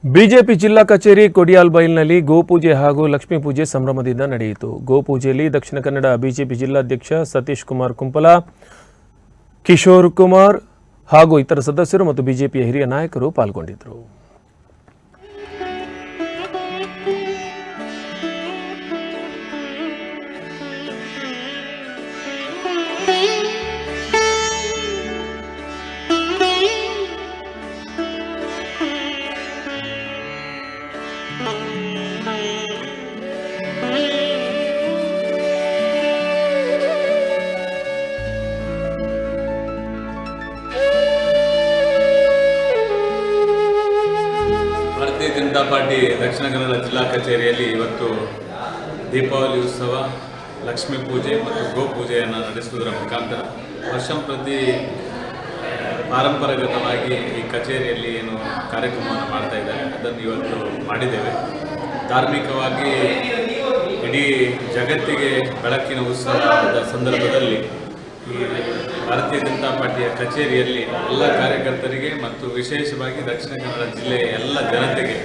BJP ಜಿಲ್ಲಾ ಕಚೇರಿ ಕೊಡಿಯಾಲ್ಬೈಲ್ನಲ್ಲಿ ಗೋಪೂಜೆ ಹಾಗೂ ಲಕ್ಷ್ಮೀ ಪೂಜೆ ಸಂಭ್ರಮದಿಂದ ನಡೆಯಿತು. ಗೋಪೂಜೆಯಲ್ಲಿ ದಕ್ಷಿಣ ಕನ್ನಡ ಬಿಜೆಪಿ ಜಿಲ್ಲಾಧ್ಯಕ್ಷ ಸತೀಶ್ ಕುಮಾರ್ ಕುಂಪಲ, ಕಿಶೋರ್ ಕುಮಾರ್ ಹಾಗೂ ಇತರ ಸದಸ್ಯರು ಮತ್ತು ಬಿಜೆಪಿಯ ಹಿರಿಯ ನಾಯಕರು ಪಾಲ್ಗೊಂಡಿದ್ದರು. ಭಾರತೀಯ ಜನತಾ ಪಾರ್ಟಿ ದಕ್ಷಿಣ ಕನ್ನಡ ಜಿಲ್ಲಾ ಕಚೇರಿಯಲ್ಲಿ ಇವತ್ತು ದೀಪಾವಳಿ ಉತ್ಸವ, ಲಕ್ಷ್ಮೀ ಪೂಜೆ ಮತ್ತು ಗೋಪೂಜೆಯನ್ನು ನಡೆಸುವುದರ ಮುಖಾಂತರ ವರ್ಷಂಪ್ರತಿ ಪಾರಂಪರಾಗತವಾಗಿ ಈ ಕಚೇರಿಯಲ್ಲಿ ಏನು ಕಾರ್ಯಕ್ರಮವನ್ನು ಮಾಡ್ತಾ ಇದ್ದಾರೆ ಅದನ್ನು ಇವತ್ತು ಮಾಡಿದ್ದೇವೆ. ಧಾರ್ಮಿಕವಾಗಿ ಇಡೀ ಜಗತ್ತಿಗೆ ಬೆಳಕಿನ ಉತ್ಸವದ ಸಂದರ್ಭದಲ್ಲಿ ಈ ಭಾರತೀಯ ಜನತಾ ಪಾರ್ಟಿಯ ಕಚೇರಿಯಲ್ಲಿ ಎಲ್ಲ ಕಾರ್ಯಕರ್ತರಿಗೆ ಮತ್ತು ವಿಶೇಷವಾಗಿ ದಕ್ಷಿಣ ಕನ್ನಡ ಜಿಲ್ಲೆಯ ಎಲ್ಲ ಜನತೆಗೆ